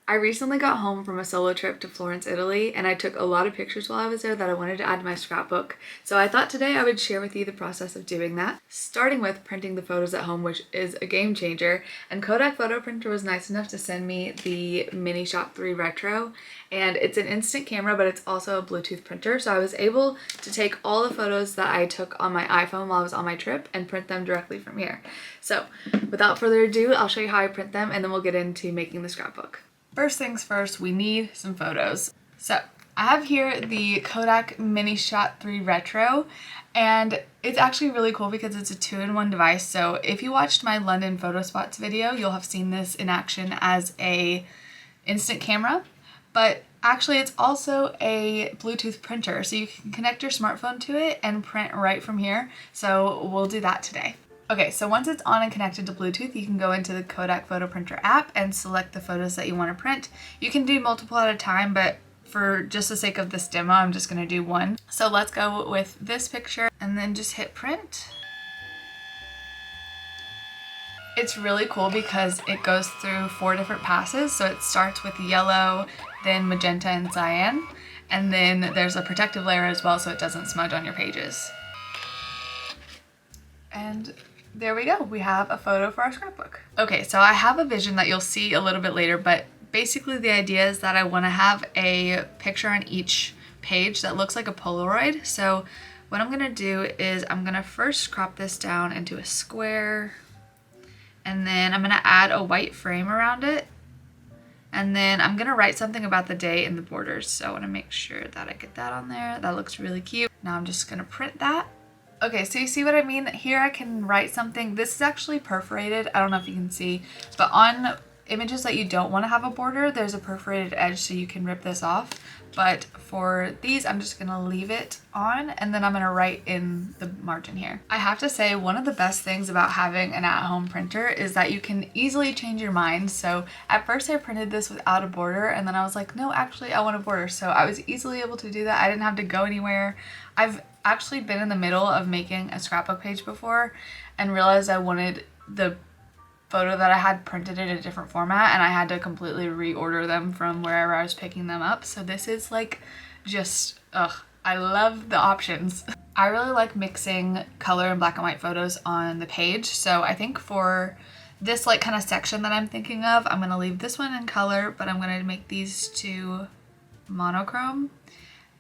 I recently got home from a solo trip to Florence, Italy, and I took a lot of pictures while I was there that I wanted to add to my scrapbook. So I thought today I would share with you the process of doing that, starting with printing the photos at home, which is a game changer. And Kodak photo printer was nice enough to send me the Mini Shot 3 Retro, and it's an instant camera, but it's also a Bluetooth printer. So I was able to take all the photos that I took on my iPhone while I was on my trip and print them directly from here. So without further ado, I'll show you how I print them and then we'll get into making the scrapbook. First things first, we need some photos. So I have here the Kodak Mini Shot 3 Retro, and it's actually really cool because it's a 2-in-1 device. So if you watched my London photo spots video, you'll have seen this in action as a instant camera, but actually it's also a Bluetooth printer. So you can connect your smartphone to it and print right from here. So we'll do that today. Okay, so once it's on and connected to Bluetooth, you can go into the Kodak Photo Printer app and select the photos that you want to print. You can do multiple at a time, but for just the sake of this demo, I'm just going to do one. So let's go with this picture and then just hit print. It's really cool because it goes through 4 different passes. So it starts with yellow, then magenta and cyan, and then there's a protective layer as well so it doesn't smudge on your pages. And there we go, we have a photo for our scrapbook. Okay, so I have a vision that you'll see a little bit later, but basically the idea is that I want to have a picture on each page that looks like a Polaroid. So what I'm gonna do is I'm gonna first crop this down into a square, and then I'm gonna add a white frame around it, and then I'm gonna write something about the day in the borders. So I want to make sure that I get that on there. That looks really cute. Now I'm just gonna print that. Okay, so you see what I mean? Here I can write something. This is actually perforated. I don't know if you can see, but on images that you don't want to have a border, there's a perforated edge so you can rip this off. But for these, I'm just gonna leave it on, and then I'm gonna write in the margin here. I have to say, one of the best things about having an at-home printer is that you can easily change your mind. So at first I printed this without a border, and then I was like, no, actually I want a border. So I was easily able to do that. I didn't have to go anywhere. I've actually been in the middle of making a scrapbook page before and realized I wanted the photo that I had printed in a different format, and I had to completely reorder them from wherever I was picking them up. So this is like just, I love the options. I really like mixing color and black and white photos on the page. So I think for this like kind of section that I'm thinking of, I'm gonna leave this one in color, but I'm gonna make these 2 monochrome.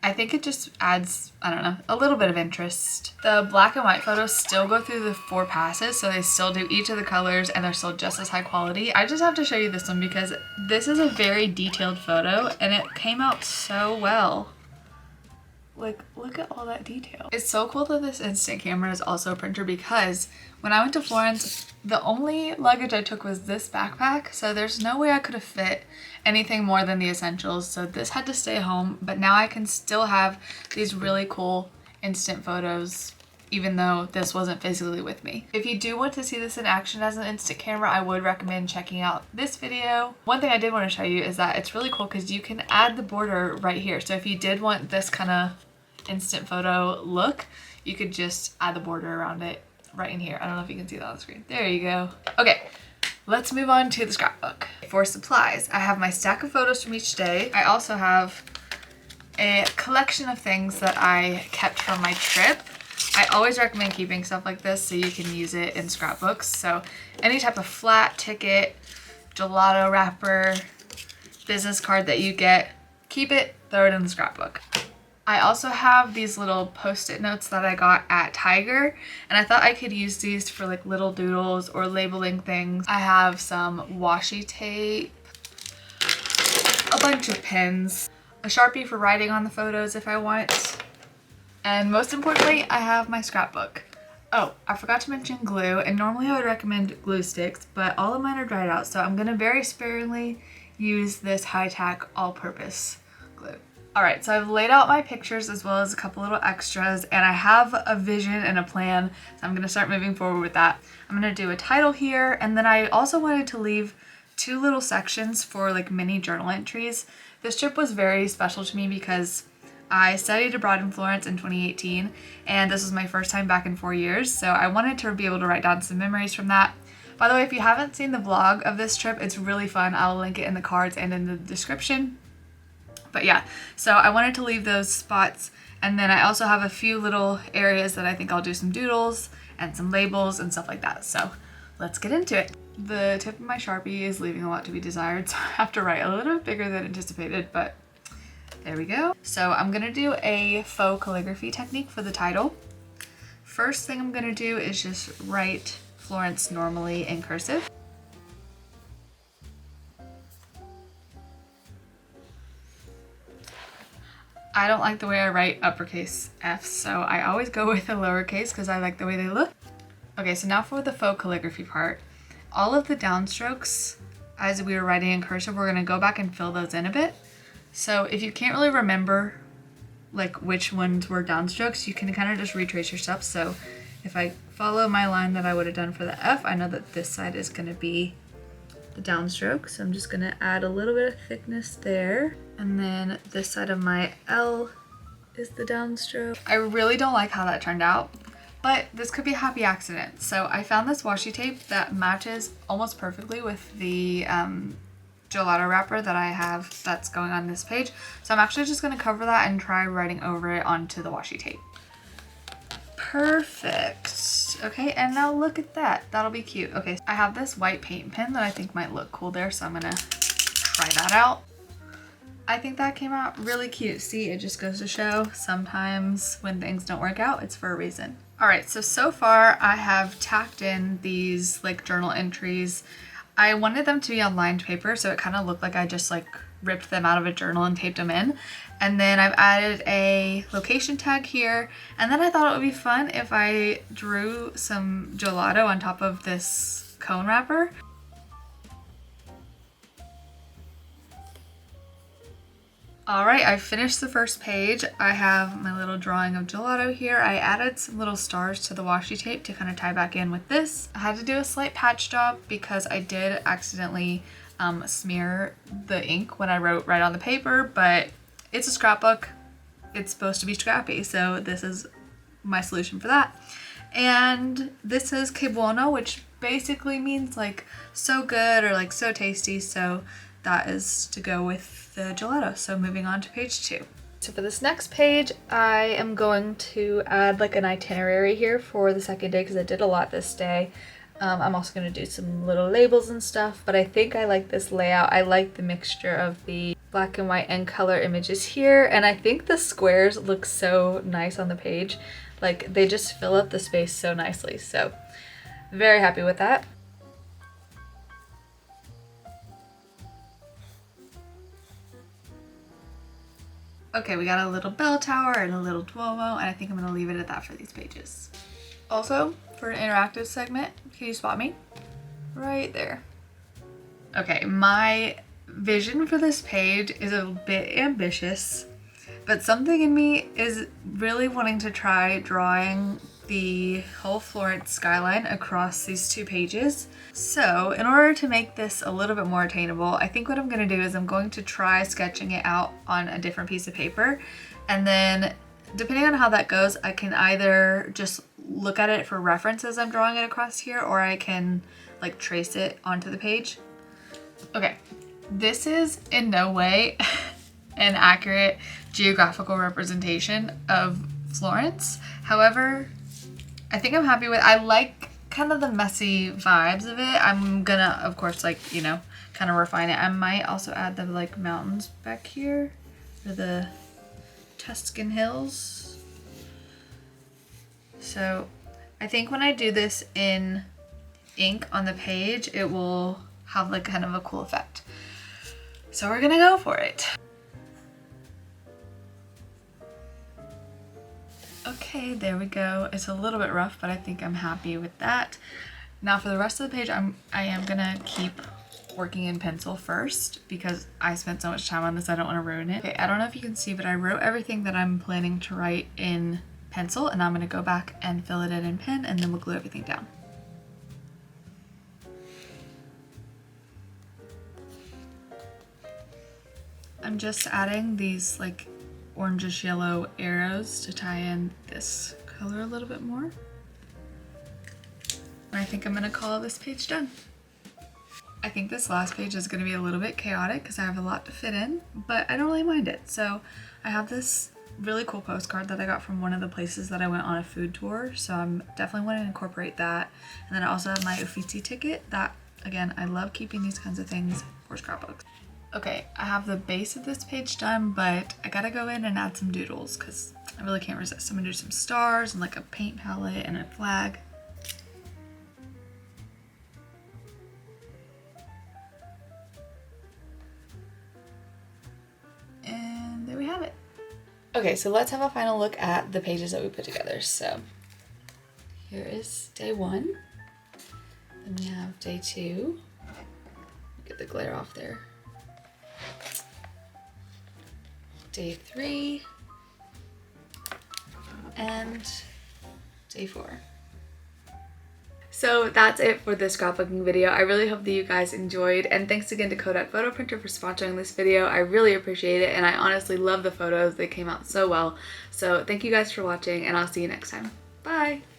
I think it just adds, I don't know, a little bit of interest. The black and white photos still go through the 4 passes, so they still do each of the colors and they're still just as high quality. I just have to show you this one because this is a very detailed photo and it came out so well. Like, look at all that detail. It's so cool that this instant camera is also a printer because when I went to Florence, the only luggage I took was this backpack, so there's no way I could have fit anything more than the essentials, so this had to stay home. But now I can still have these really cool instant photos even though this wasn't physically with me. If you do want to see this in action as an instant camera, I would recommend checking out this video. One thing I did want to show you is that it's really cool because you can add the border right here. So if you did want this kind of instant photo look, you could just add the border around it right in here. I don't know if you can see that on the screen. There you go. Okay, let's move on to the scrapbook. For supplies, I have my stack of photos from each day. I also have a collection of things that I kept from my trip. I always recommend keeping stuff like this so you can use it in scrapbooks. So any type of flat ticket, gelato wrapper, business card that you get, keep it, throw it in the scrapbook. I also have these little post-it notes that I got at Tiger, and I thought I could use these for like little doodles or labeling things. I have some washi tape, a bunch of pens, a Sharpie for writing on the photos if I want, and most importantly, I have my scrapbook. Oh, I forgot to mention glue, and normally I would recommend glue sticks, but all of mine are dried out, so I'm gonna very sparingly use this high-tack all-purpose glue. Alright, so I've laid out my pictures as well as a couple little extras, and I have a vision and a plan, so I'm going to start moving forward with that. I'm going to do a title here, and then I also wanted to leave 2 little sections for like mini journal entries. This trip was very special to me because I studied abroad in Florence in 2018, and this was my first time back in 4 years, so I wanted to be able to write down some memories from that. By the way, if you haven't seen the vlog of this trip, it's really fun. I'll link it in the cards and in the description. But yeah, so I wanted to leave those spots, and then I also have a few little areas that I think I'll do some doodles and some labels and stuff like that. So let's get into it. The tip of my Sharpie is leaving a lot to be desired, so I have to write a little bit bigger than anticipated, but there we go. So I'm gonna do a faux calligraphy technique for the title. First thing I'm gonna do is just write Florence normally in cursive. I don't like the way I write uppercase F's, so I always go with a lowercase because I like the way they look. Okay, so now for the faux calligraphy part. All of the downstrokes, as we were writing in cursive, we're gonna go back and fill those in a bit. So if you can't really remember like which ones were downstrokes, you can kind of just retrace your steps. So if I follow my line that I would have done for the F, I know that this side is gonna be the downstroke. So I'm just gonna add a little bit of thickness there. And then this side of my L is the downstroke. I really don't like how that turned out, but this could be a happy accident. So I found this washi tape that matches almost perfectly with the gelato wrapper that I have that's going on this page. So I'm actually just gonna cover that and try writing over it onto the washi tape. Perfect. Okay, and now look at that. That'll be cute. Okay, I have this white paint pen that I think might look cool there, so I'm gonna try that out. I think that came out really cute. See, it just goes to show sometimes when things don't work out, it's for a reason. All right, so far I have tacked in these like journal entries. I wanted them to be on lined paper, so it kind of looked like I just like ripped them out of a journal and taped them in. And then I've added a location tag here. And then I thought it would be fun if I drew some gelato on top of this cone wrapper. All right, I finished the first page. I have my little drawing of gelato here. I added some little stars to the washi tape to kind of tie back in with this. I had to do a slight patch job because I did accidentally smear the ink when I wrote right on the paper, but it's a scrapbook. It's supposed to be scrappy, so this is my solution for that. And this is que bueno, which basically means like so good or like so tasty, so that is to go with the gelato. So moving on to page 2. So for this next page, I am going to add like an itinerary here for the second day because I did a lot this day. I'm also going to do some little labels and stuff, but I think I like this layout. I like the mixture of the black and white and color images here, and I think the squares look so nice on the page. Like they just fill up the space so nicely, so very happy with that. Okay, we got a little bell tower and a little Duomo, and I think I'm gonna leave it at that for these pages. Also, for an interactive segment, can you spot me? Right there. Okay, my vision for this page is a bit ambitious, but something in me is really wanting to try drawing the whole Florence skyline across these 2 pages. So in order to make this a little bit more attainable, I think what I'm going to do is I'm going to try sketching it out on a different piece of paper, and then depending on how that goes, I can either just look at it for reference as I'm drawing it across here, or I can like trace it onto the page. Okay, this is in no way an accurate geographical representation of Florence. However, I think I'm happy with, I like kind of the messy vibes of it. I'm gonna, of course, like, you know, kind of refine it. I might also add the like mountains back here, or the Tuscan Hills. So I think when I do this in ink on the page, it will have like kind of a cool effect. So we're gonna go for it. Okay, there we go. It's a little bit rough, but I think I'm happy with that. Now for the rest of the page, I am gonna keep working in pencil first because I spent so much time on this, I don't want to ruin it. Okay, I don't know if you can see, but I wrote everything that I'm planning to write in pencil, and I'm gonna go back and fill it in pen, and then we'll glue everything down. I'm just adding these like orangish yellow arrows to tie in this color a little bit more. And I think I'm gonna call this page done. I think this last page is gonna be a little bit chaotic because I have a lot to fit in, but I don't really mind it. So I have this really cool postcard that I got from one of the places that I went on a food tour. So I'm definitely wanting to incorporate that. And then I also have my Uffizi ticket that, again, I love keeping these kinds of things for scrapbooks. Okay, I have the base of this page done, but I gotta go in and add some doodles because I really can't resist. I'm gonna do some stars and like a paint palette and a flag. And there we have it. Okay, so let's have a final look at the pages that we put together. So here is day 1. Then we have day 2. Get the glare off there. Day 3. And day 4. So that's it for this scrapbooking video. I really hope that you guys enjoyed, and thanks again to Kodak Photo Printer for sponsoring this video. I really appreciate it, and I honestly love the photos. They came out so well. So thank you guys for watching, and I'll see you next time. Bye!